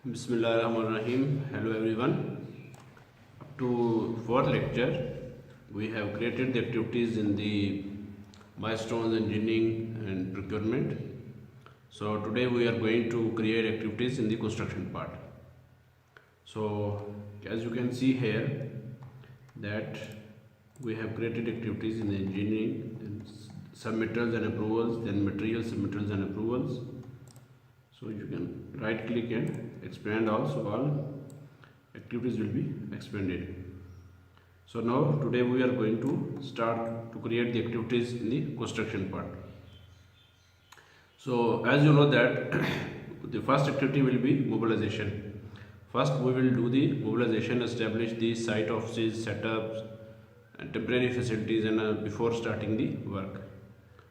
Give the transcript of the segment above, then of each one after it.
Bismillahirrahmanirrahim. Hello everyone. Up to fourth lecture, we have created the activities in the milestones, engineering and procurement. So today we are going to create activities in the construction part. So as you can see here that we have created activities in the engineering, then submittals and approvals, then material submittals and approvals. So you can right click and expand also all activities will be expanded. So now today we are going to start to create the activities in the construction part. So as you know that the first activity will be mobilization. First we will do the mobilization, establish the site offices, setups and temporary facilities and before starting the work.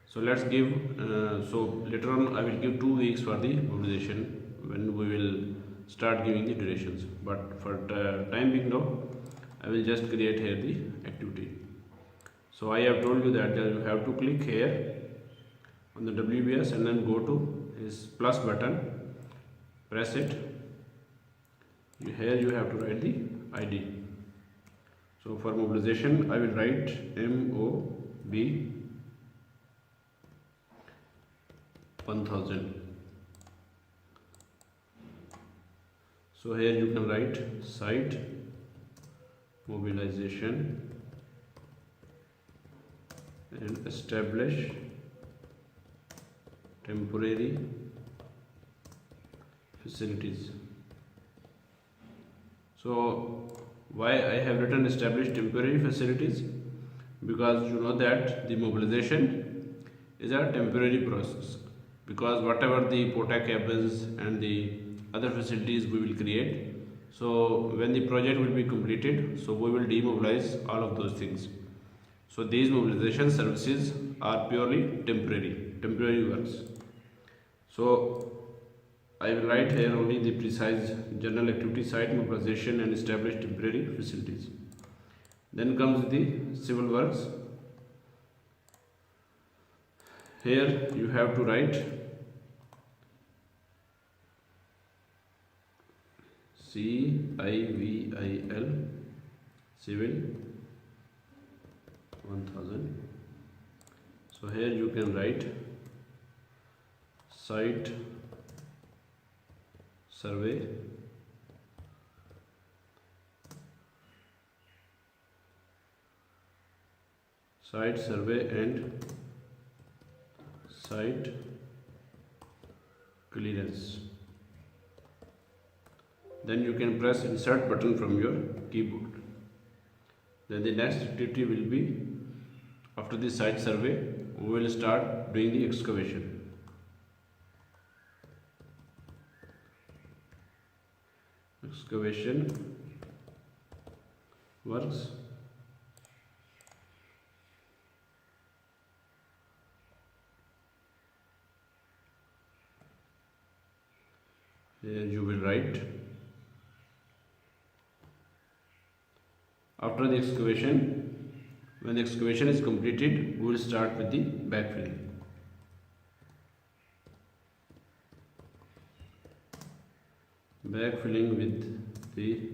So let's give, so later on I will give 2 weeks for the mobilization when we will start giving the durations. But for time being now, I will just create here the activity. So I have told you that you have to click here on the WBS and then go to this plus button, press it. Here you have to write the ID. So for mobilization, I will write MOB 1000. So here you can write site mobilization and establish temporary facilities. So why I have written establish temporary facilities? Because you know that the mobilization is a temporary process, because whatever the porta cabins and the other facilities we will create, so when the project will be completed, so we will demobilize all of those things. So these mobilization services are purely temporary works. So I will write here only the precise general activity, site mobilization and establish temporary facilities. Then comes the civil works. Here you have to write CIVIL civil 1000. So here you can write site survey and site clearance. Then you can press insert button from your keyboard. Then the next activity will be, after the site survey, we will start doing the excavation. Excavation works. Here you will write, after the excavation, when the excavation is completed, we will start with the backfilling. Backfilling with the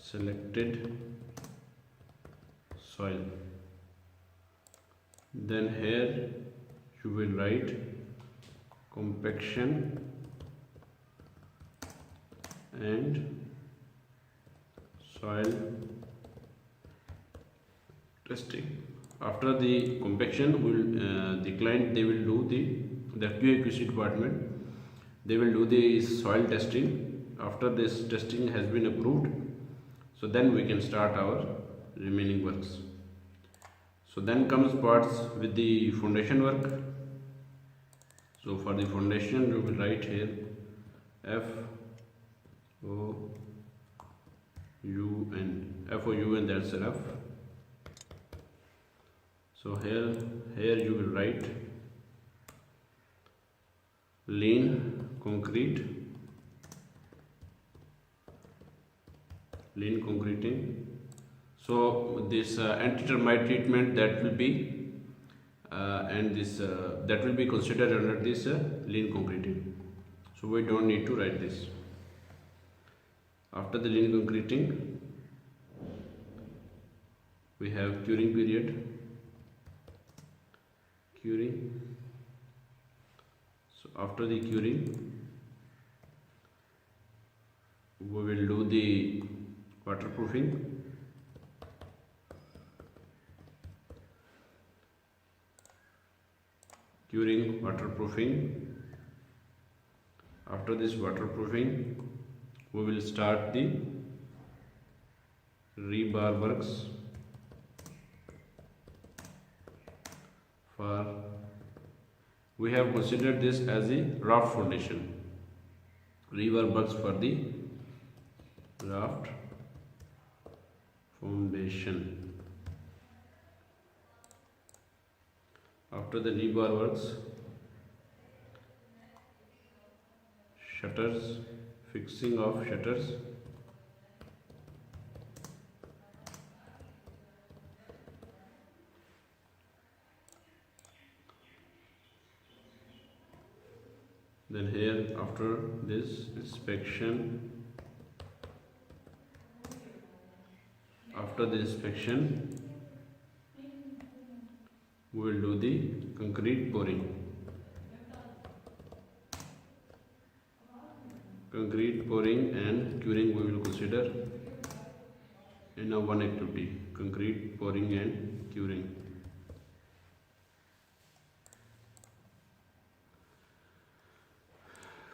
selected soil. Then here you will write compaction and soil testing. After the compaction, the client they will do the QA/QC department. They will do the soil testing. After this testing has been approved, so then we can start our remaining works. So then comes parts with the foundation work. So for the foundation, we will write here FOU and that's enough. So here you will write lean concreting. So this anti-termite treatment that will be and this that will be considered under this lean concreting. So we don't need to write this. After the linear concreting, we have curing period. Curing. So after the curing, we will do the waterproofing. Curing, waterproofing. After this waterproofing, we will start the rebar works for, we have considered this as a raft foundation. Rebar works for the raft foundation. After the rebar works, shutters, fixing of shutters. Then here, after this inspection, we will do the concrete pouring. Concrete pouring and curing we will consider in a one activity. Concrete pouring and curing.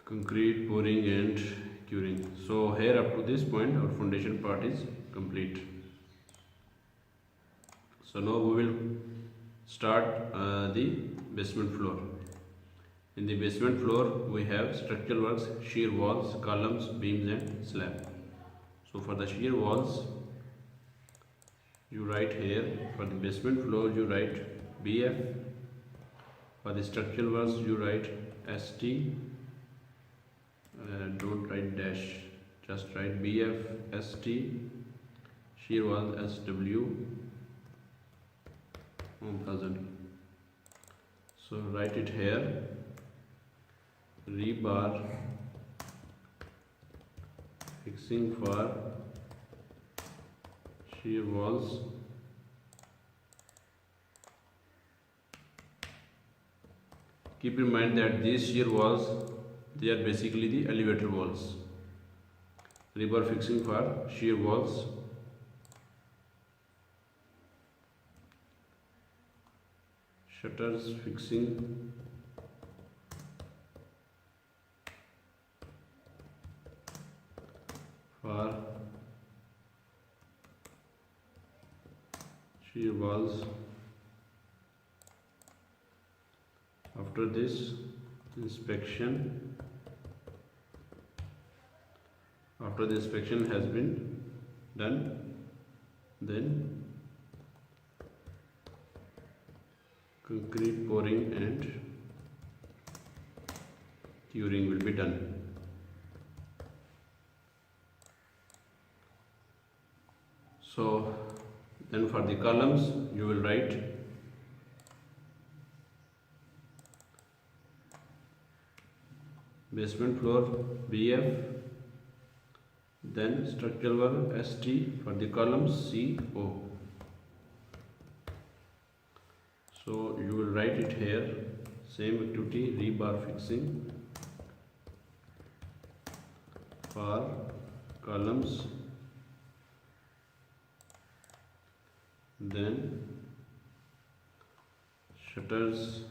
Concrete pouring and curing. So here up to this point our foundation part is complete. So now we will start the basement floor. In the basement floor we have structural works, shear walls, columns, beams and slab. So for the shear walls you write here, for the basement floor you write BF, for the structural works you write ST, don't write dash, just write BF, ST, shear wall SW 1000. So write it here, rebar fixing for shear walls, keep in mind that these shear walls, they are basically the elevator walls. Rebar fixing for shear walls, shutters fixing for shear walls. After this inspection, after the inspection has been done, then concrete pouring and curing will be done. So then for the columns you will write basement floor BF, then structural work ST, for the columns CO. So you will write it here, same activity, rebar fixing for columns, then shutters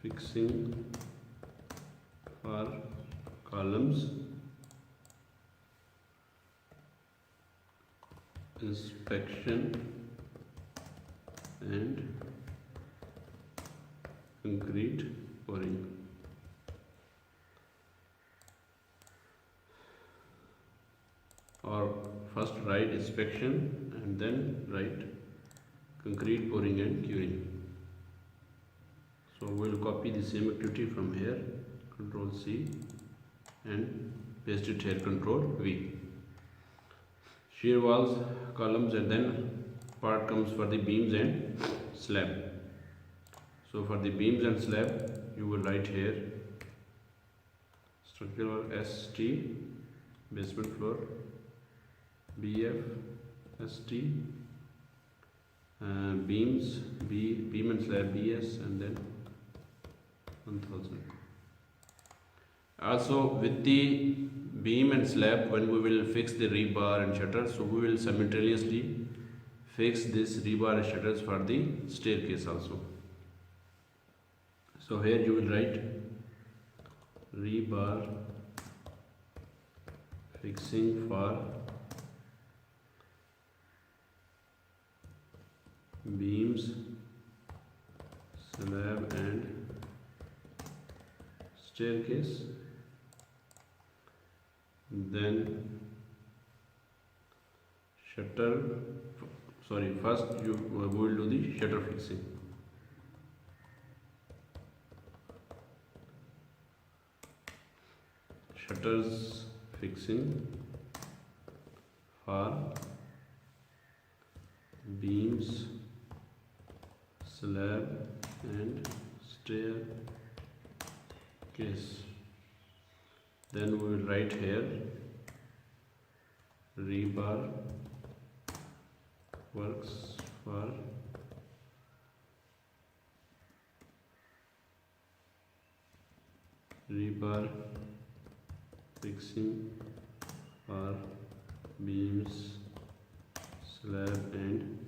fixing for columns, inspection and concrete pouring. Or first write inspection and then write concrete pouring and curing. So we will copy the same activity from here, Control C and paste it here, Control V. Shear walls, columns, and then part comes for the beams and slab. So for the beams and slab you will write here structural ST, basement floor, BF, ST, beams, beam and slab BS, and then 1000. Also with the beam and slab, when we will fix the rebar and shutter, so we will simultaneously fix this rebar and shutters for the staircase also. So here you will write rebar fixing for beams, slab and staircase. Then shutter, sorry, first we will do the shutter fixing. Shutters fixing for beams, slab and staircase. Then we will write here rebar works for rebar fixing for beams, slab and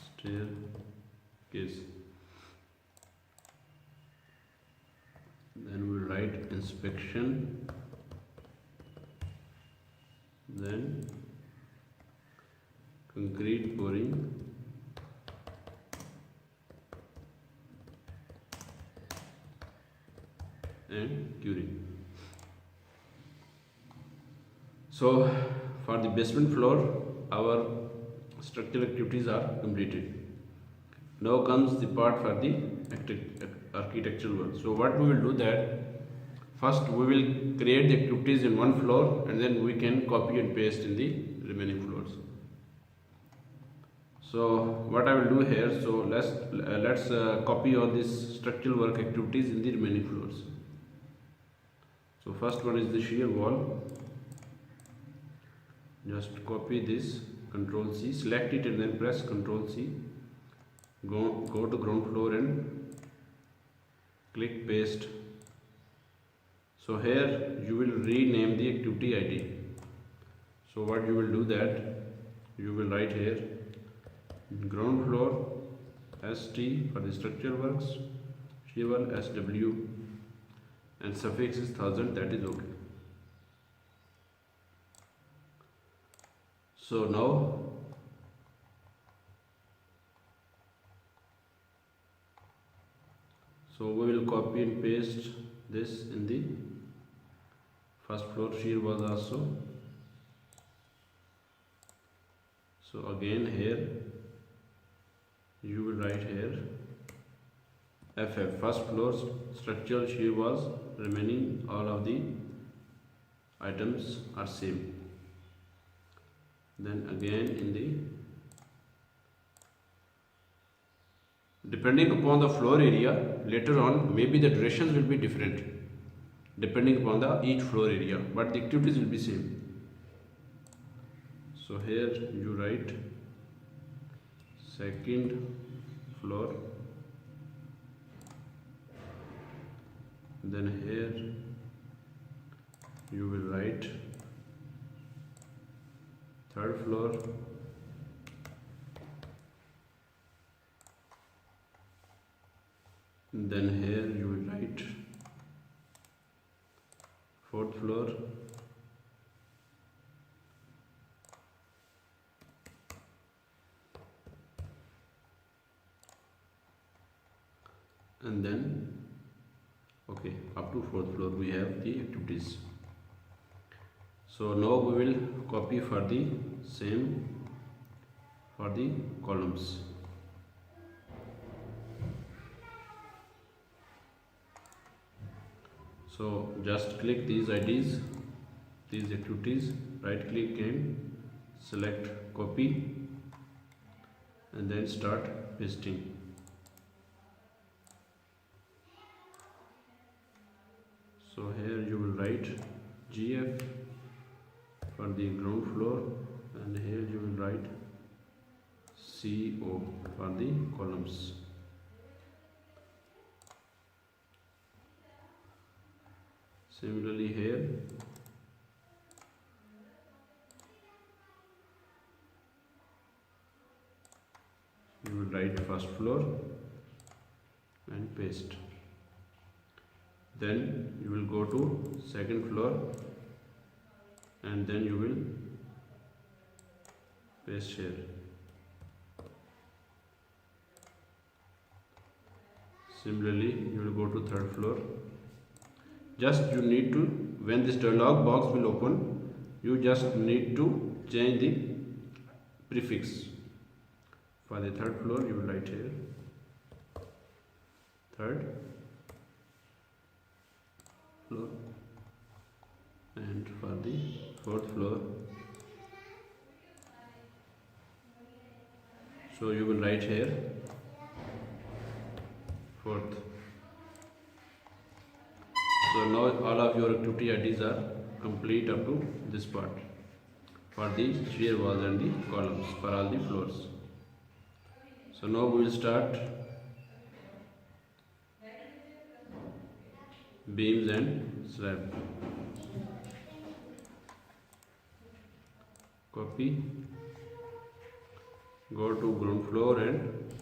staircase. Then we will write inspection, then concrete pouring, and curing. So for the basement floor, our structural activities are completed. Now comes the part for the architectural work. So what we will do that, first we will create the activities in one floor and then we can copy and paste in the remaining floors. So what I will do here, so let's copy all these structural work activities in the remaining floors. So first one is the shear wall. Just copy this, Ctrl C, select it and then press Ctrl C. Go to ground floor and click paste. So here you will rename the activity ID. So what you will do that, you will write here ground floor ST for the structure works, shear wall SW, and suffix is 1000, that is okay. So now we will copy and paste this in the first floor shear wall also. So again here you will write here FF, first floor structural shear walls, remaining all of the items are same. Then again in the, depending upon the floor area, later on maybe the durations will be different depending upon the each floor area, but the activities will be same. So here you write second floor, then here you will write third floor, then here you will write fourth floor, and then okay, up to fourth floor we have the activities. So now we will copy for the same for the columns. So just click these IDs, these activities, right click and select copy and then start pasting. So here you will write GF for the ground floor, and here you will write CO for the columns. Similarly here you will write first floor and paste. Then you will go to second floor and then you will paste here. Similarly you will go to third floor. Just you need to, when this dialog box will open, you just need to change the prefix. For the third floor you will write here third floor, and for the fourth floor, so you will write here fourth. So now all of your activity IDs are complete up to this part for the shear walls and the columns for all the floors. So now we will start beams and slab. Copy, go to ground floor and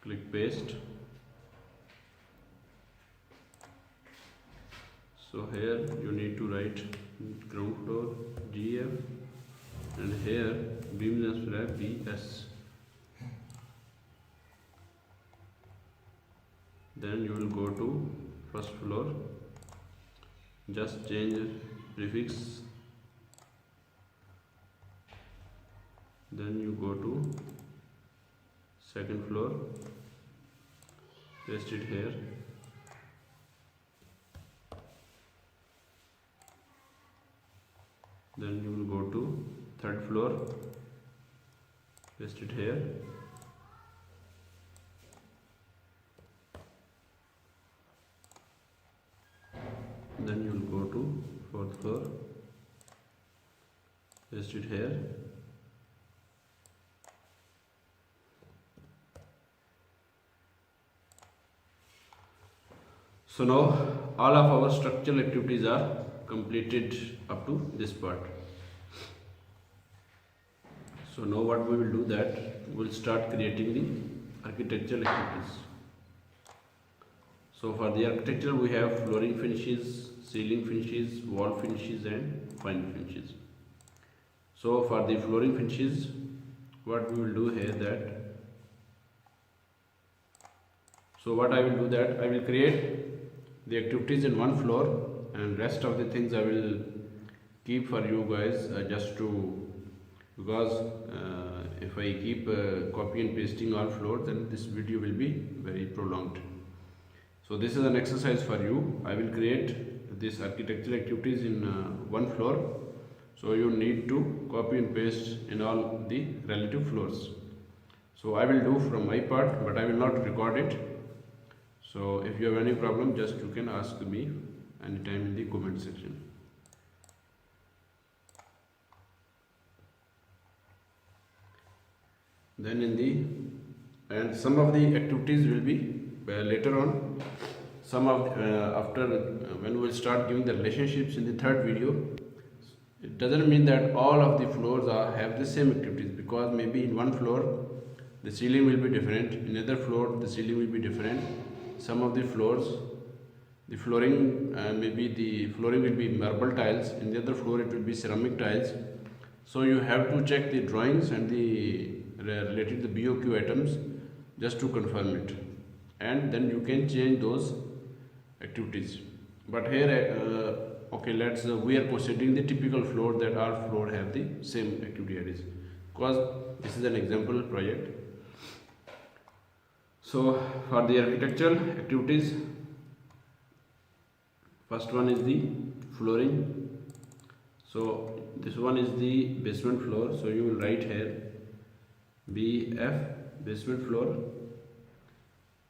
click paste. So here you need to write ground floor GF, and here beams and slab BS. Then you will go to first floor, just change prefix. Then you go to second floor, paste it here. Then you will go to third floor, paste it here. Then you will go to fourth floor, paste it here. So now all of our structural activities are completed up to this part. So now what we will do, that we will start creating the architectural activities. So for the architecture we have flooring finishes, ceiling finishes, wall finishes and final finishes. So for the flooring finishes, what we will do here, that what I will do, that I will create the activities in one floor, and rest of the things I will keep for you guys, just to, because if I keep copy and pasting all floors, then this video will be very prolonged. So this is an exercise for you. I will create this architectural activities in one floor, so you need to copy and paste in all the relative floors. So I will do from my part, but I will not record it. So if you have any problem, just you can ask me anytime in the comment section. Then and some of the activities will be later on. Some of after when we will start giving the relationships in the third video. It doesn't mean that all of the floors have the same activities, because maybe in one floor the ceiling will be different, in another floor the ceiling will be different. Some of the floors, the flooring, maybe the flooring will be marble tiles, in the other floor it will be ceramic tiles. So you have to check the drawings and the related the BOQ items just to confirm it, and then you can change those activities. But here okay, we are considering the typical floor, that all floor have the same activity IDs, because this is an example project. So for the architectural activities, first one is the flooring. So this one is the basement floor, so you will write here BF, basement floor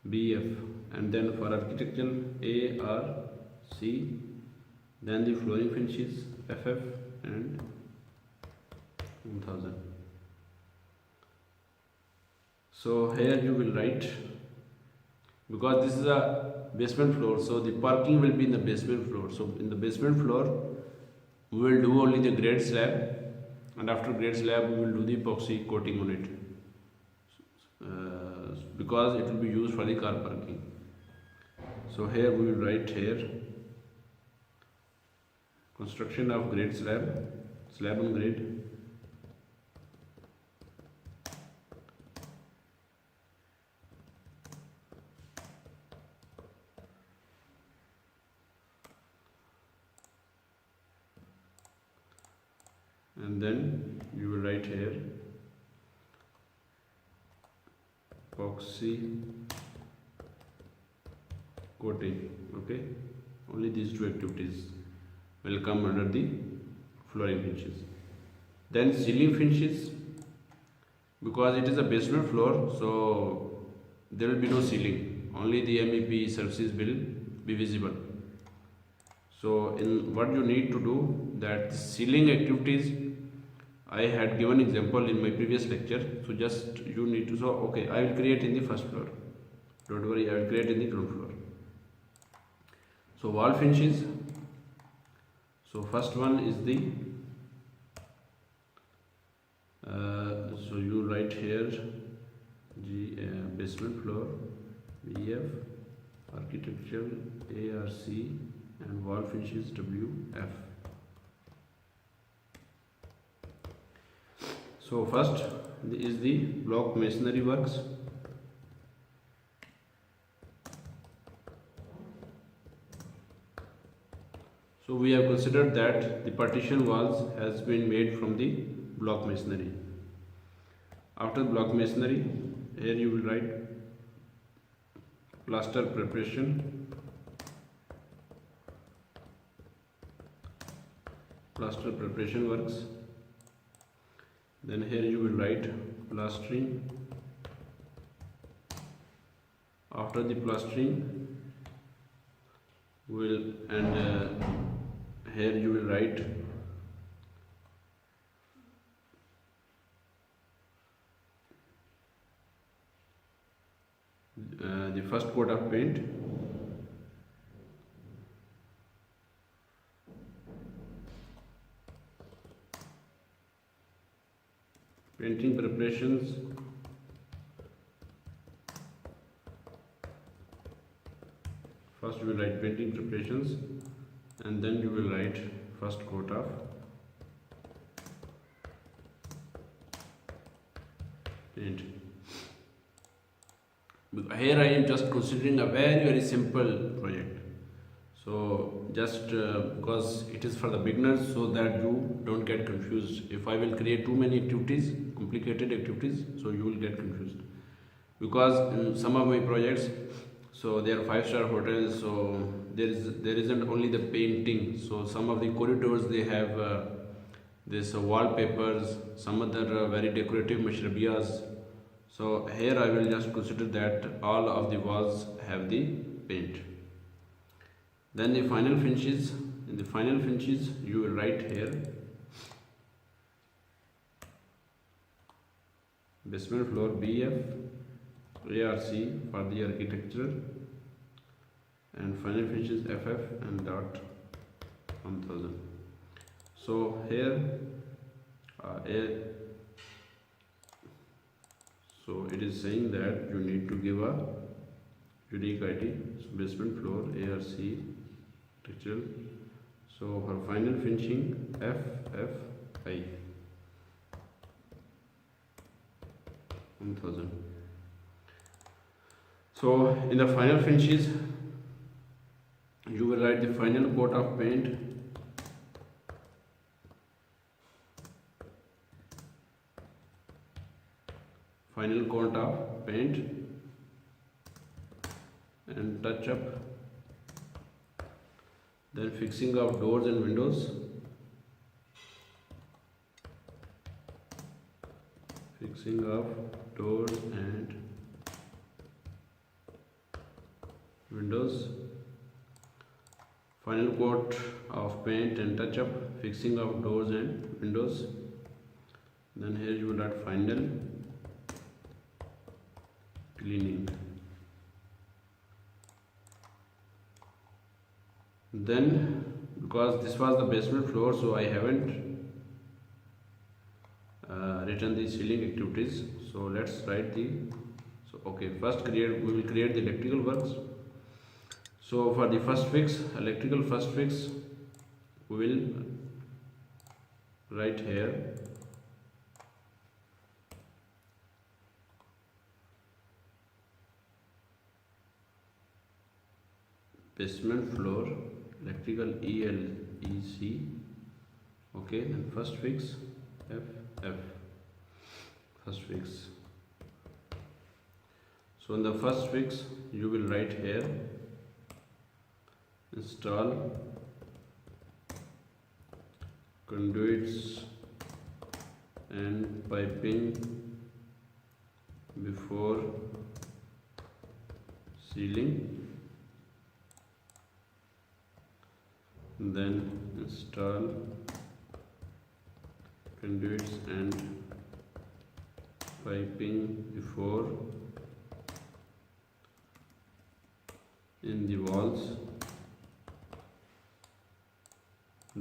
BF, and then for architectural AR C. Then the flooring finishes FF and 1000. So here you will write, because this is a basement floor, so the parking will be in the basement floor. So in the basement floor we will do only the grade slab, and after grade slab we will do the epoxy coating on it, because it will be used for the car parking. So here we will write here construction of grade slab on grade, and then you will write here epoxy coating. Okay, only these two activities will come under the flooring finishes. Then ceiling finishes, because it is a basement floor, so there will be no ceiling, only the MEP surfaces will be visible. So in what you need to do, that ceiling activities I had given example in my previous lecture, so just you need to, so okay, I will create in the first floor, don't worry, I will create in the ground floor. So wall finishes, so first one is the so you write here basement floor BF, architectural ARC, and wall finishes WF. So first is the block masonry works. So we have considered that the partition walls has been made from the block masonry. After block masonry, here you will write plaster preparation, works. Then here you will write plastering. After the plastering, here you will write the first coat of paint. Painting preparations. First you will write painting preparations, and then you will write first coat of paint. Here I am just considering a very simple project. So just because it is for the beginners, so that you don't get confused. If I will create too many activities, complicated activities, so you will get confused. Because in some of my projects, so they are 5-star hotels, so there isn't only the painting. So some of the corridors they have this wallpapers, some other very decorative mashrabiyas. So here I will just consider that all of the walls have the paint. Then the final finishes. In the final finishes, you will write here basement floor BF, ARC for the architecture, and final finishes FF and dot 1000. So here so it is saying that you need to give a unique ID. So basement floor ARC textural. So for final finishing FFI 1000. So in the final finishes, you will write the final coat of paint, and touch up, then fixing of doors and windows, final coat of paint and touch up, fixing of doors and windows. Then here you will write final cleaning. Then because this was the basement floor, so I haven't written the ceiling activities. So let's write the, so okay, first we will create the electrical works. So for the first fix, electrical first fix, we will write here basement floor electrical ELEC. Okay, then first fix F first fix. So in the first fix you will write here install conduits and piping before ceiling, then install conduits and piping before in the walls,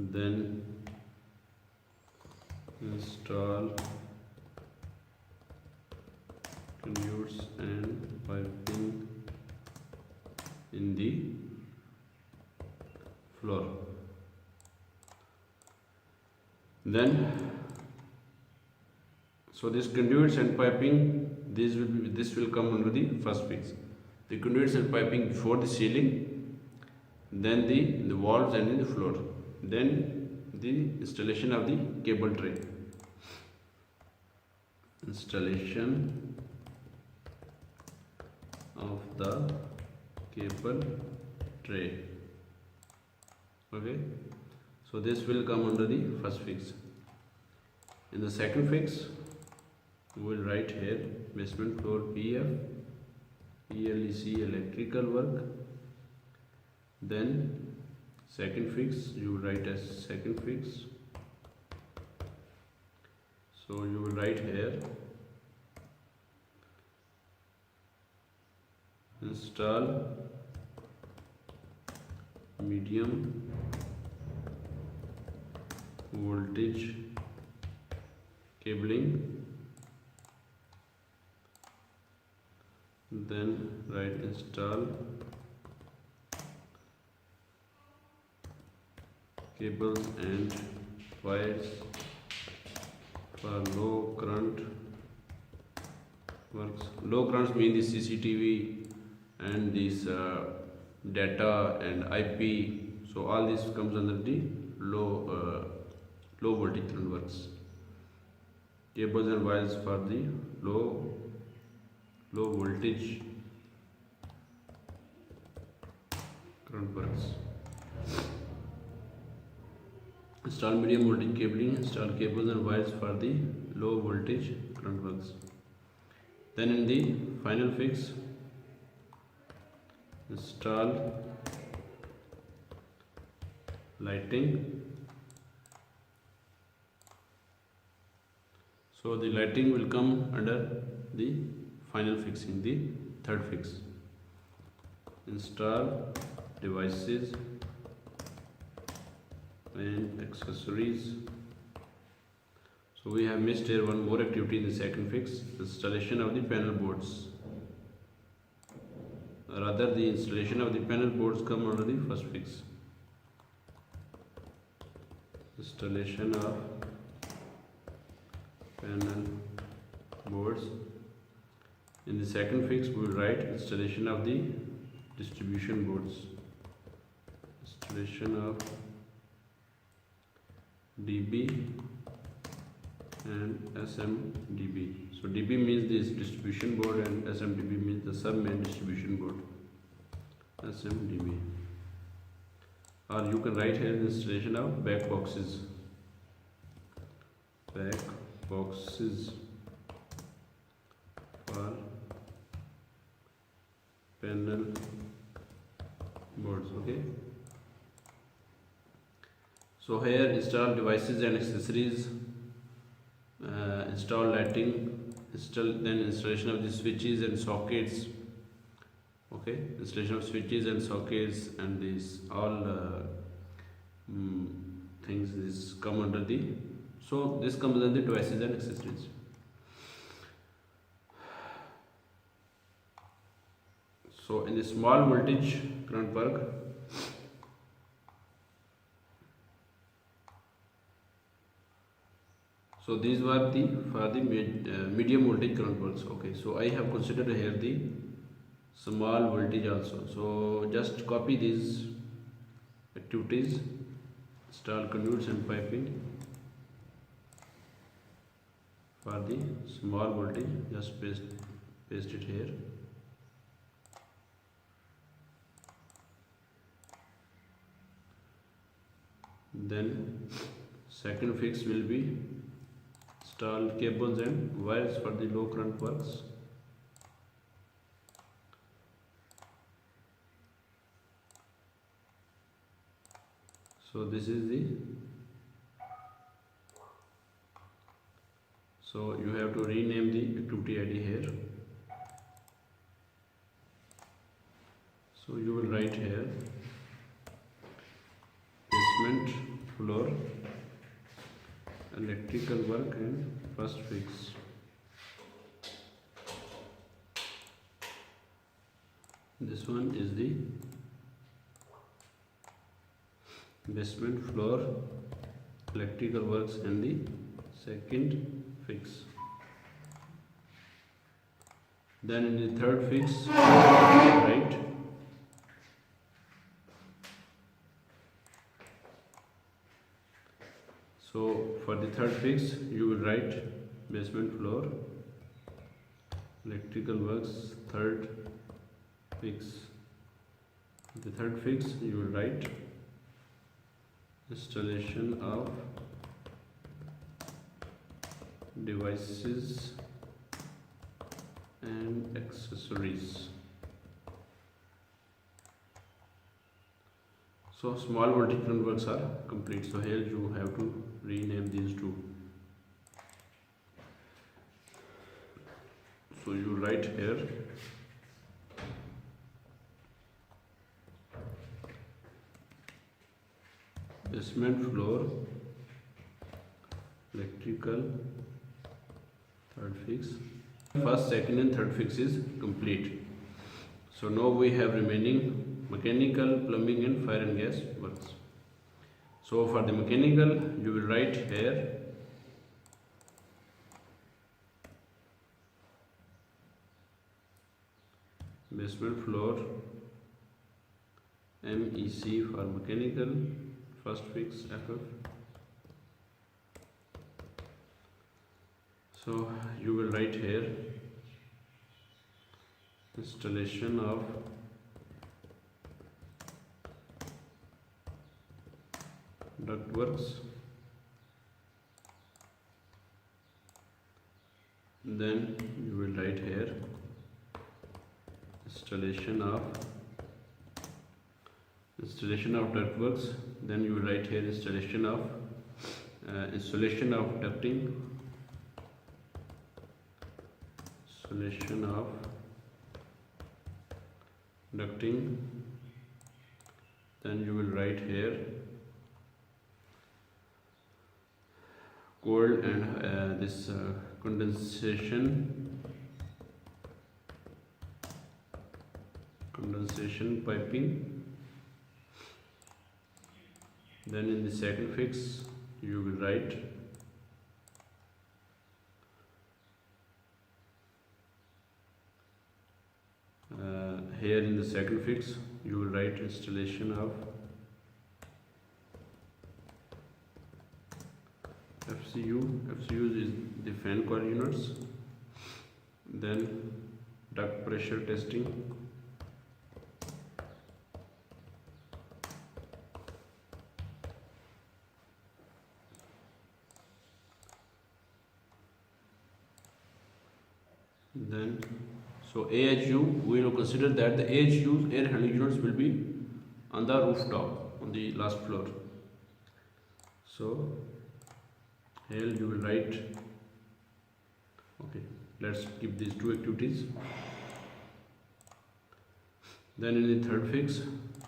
then install conduits and piping in the floor. Then so this conduits and piping, this will come under the first fix. The conduits and piping before the ceiling, then the walls and in the floor, then the installation of the cable tray. Installation of the cable tray. Okay, so this will come under the first fix. In the second fix, we will write here basement floor PF ELEC electrical work. Then second fix you will write as second fix. So you will write here install medium voltage cabling, then write install cables and wires for low current works. Low currents mean the CCTV and this data and IP. So all this comes under the low voltage current works. Cables and wires for the low voltage current works. Install medium voltage cabling, install cables and wires for the low voltage current works. Then in the final fix, install lighting. So the lighting will come under the final fixing, the third fix. Install devices and accessories. So we have missed here one more activity in the second fix, installation of the panel boards. Rather, the installation of the panel boards come under the first fix. Installation of panel boards. In the second fix, we will write installation of the distribution boards. Installation of DB and SMDB. So DB means this distribution board and SMDB means the sub main distribution board. SMDB. Or you can write here installation of back boxes. Back boxes for panel boards. Okay. So here install devices and accessories, install lighting, then installation of the switches and sockets. Okay, installation of switches and sockets, and these all mm, things this come under the, so this comes under the devices and accessories. So in the small voltage current plug, so these were the for the medium voltage current plugs. Okay, so I have considered here the small voltage also. So just copy these activities, install conduits and piping for the small voltage, just paste it here. Then second fix will be install cables and wires for the low current plugs. So this is the, so you have to rename the activity ID here. So you will write here basement floor electrical work and first fix. This one is the basement floor electrical works and the second fix. Then in the third fix, right, so for the third fix you will write basement floor electrical works third fix. The third fix you will write installation of devices and accessories. So small voltage current works are complete. So here you have to rename these two. So you write here basement floor electrical third fix. First, second and third fix is complete. So now we have remaining mechanical, plumbing and fire and gas works. So for the mechanical you will write here basement floor MEC for mechanical first fix FF. So you will write here installation of ductworks, then you will write here installation of ductworks, then you will write here installation of ducting, installation of ducting, then you will write here cold and this condensation piping. Then in the second fix you will write here in the second fix you will write installation of FCU is the fan coil units, then duct pressure testing, then so AHU, we will consider that the AHU air handling units will be on the rooftop on the last floor. So here you will write, okay, let's keep these two activities. Then in the third fix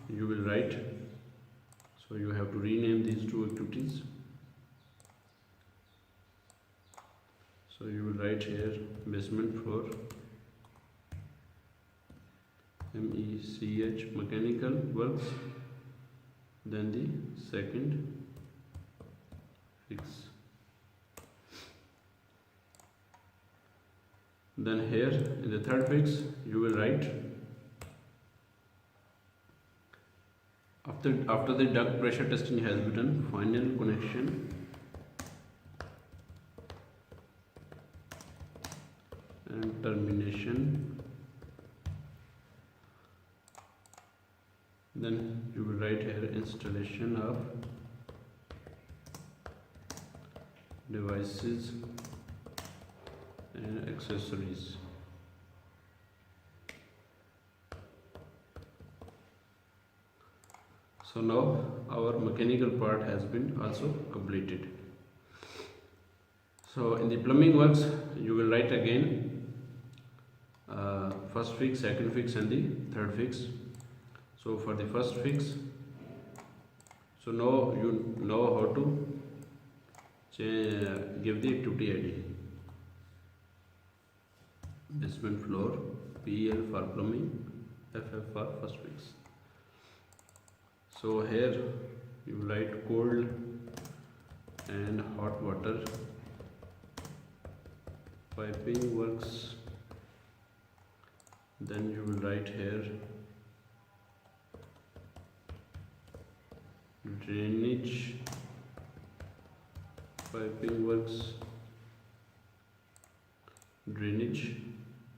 you will write, so you have to rename these two activities. So you will write here basement floor MECH mechanical works, then the second fix. Then here in the third fix you will write, after the duct pressure testing has been done, final connection and termination. Then you will write here installation of devices and accessories. So now our mechanical part has been also completed. So in the plumbing works you will write again first fix, second fix and the third fix. So for the first fix, so now you know how to give the activity ID. Basement floor, PL for plumbing, FF for first fix. So here you write cold and hot water piping works. Then you will write here drainage piping works, drainage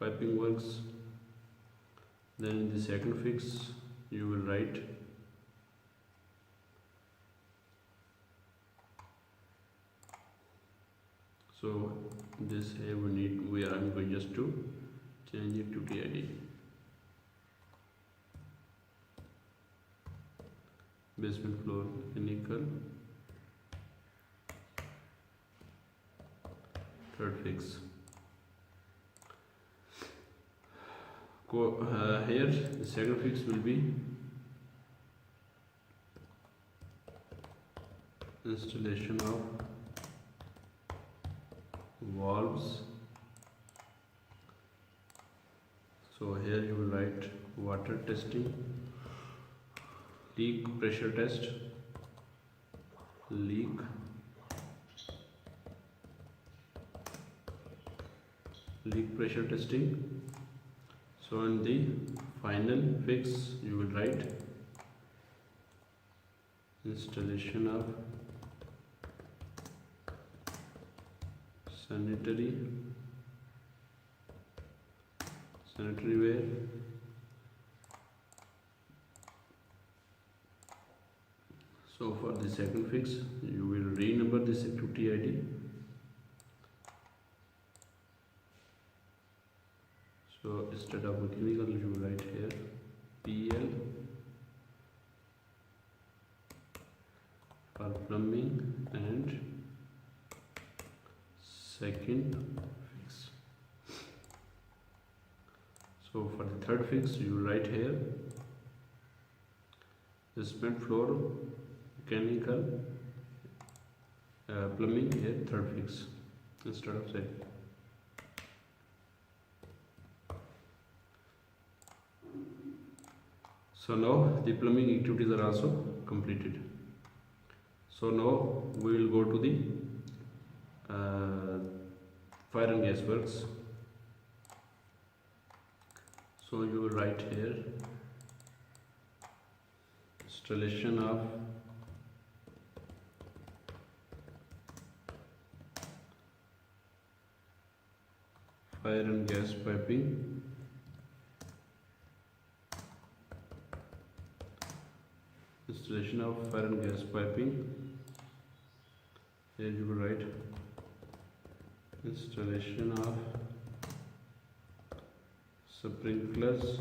piping works. Then in the second fix you will write so this here I'm going just to change it to TID. Basement floor mechanical, third fix. Here the second fix will be installation of valves. So here you will write water testing, leak pressure test, leak pressure testing. So in the final fix you will write installation of sanitary ware, so for the second fix you will renumber this activity ID. So instead of mechanical you will write here PL for plumbing and second fix. So for the third fix you will write here basement floor mechanical plumbing, here third fix instead of second. So now the plumbing activities are also completed. So now we will go to the fire and gas works. So you will write here installation of fire and gas piping, installation of fire and gas piping. Here you will write installation of sprinklers,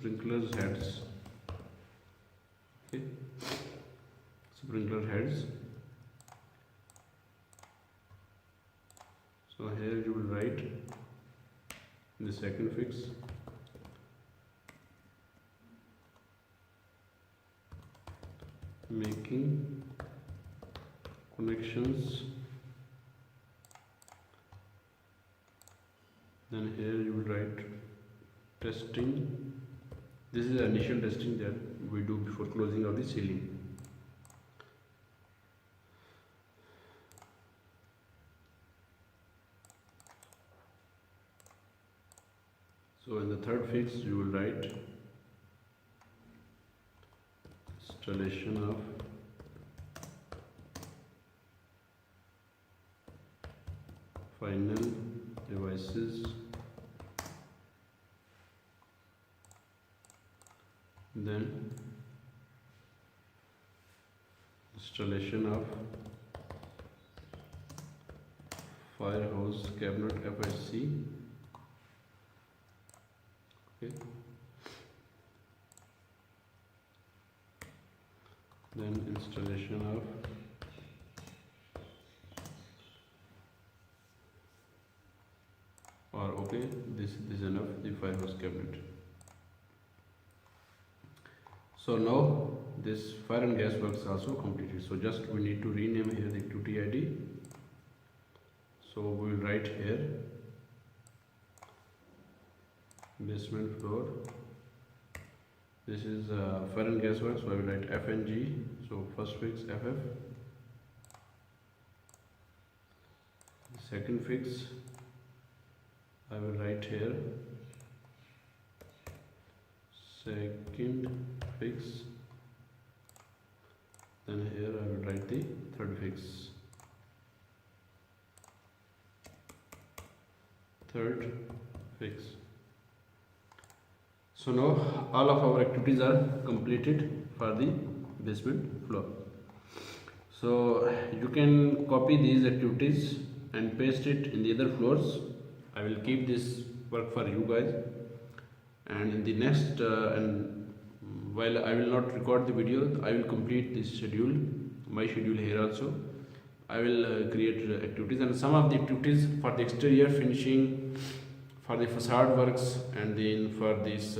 sprinklers heads. Okay, sprinkler heads. So here you will write the second fix, making connections. Then here you will write testing. This is the initial testing that we do before closing of the ceiling. So in the third fix you will write installation of final devices, then installation of firehouse cabinet FHC. Okay. Then installation of this is enough, the firehouse cabinet. So now this fire and gas works also completed. So just we need to rename here the activity ID. So we will write here basement floor. This is fire and gas works, so I will write FNG. So first fix FF. Second fix I will write here second fix. Then here I will write the third fix. Third fix. So now all of our activities are completed for the basement floor. So you can copy these activities and paste it in the other floors. I will keep this work for you guys, and in the next and while I will not record the video, I will complete this schedule, my schedule here also. I will create activities, and some of the activities for the exterior finishing, for the facade works, and then for this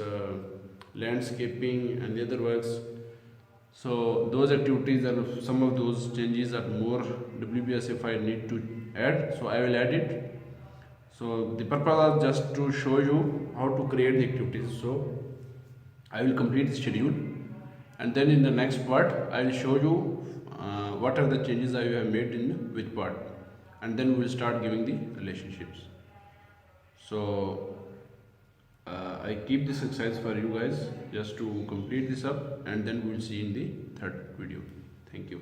landscaping and the other works. So those activities are, some of those changes are more WBS if I need to add, so I will add it. So the purpose is just to show you how to create the activities. So I will complete the schedule, and then in the next part I will show you what are the changes I have made in which part, and then we will start giving the relationships. So I keep this exercise for you guys just to complete this up, and then we will see in the third video. Thank you.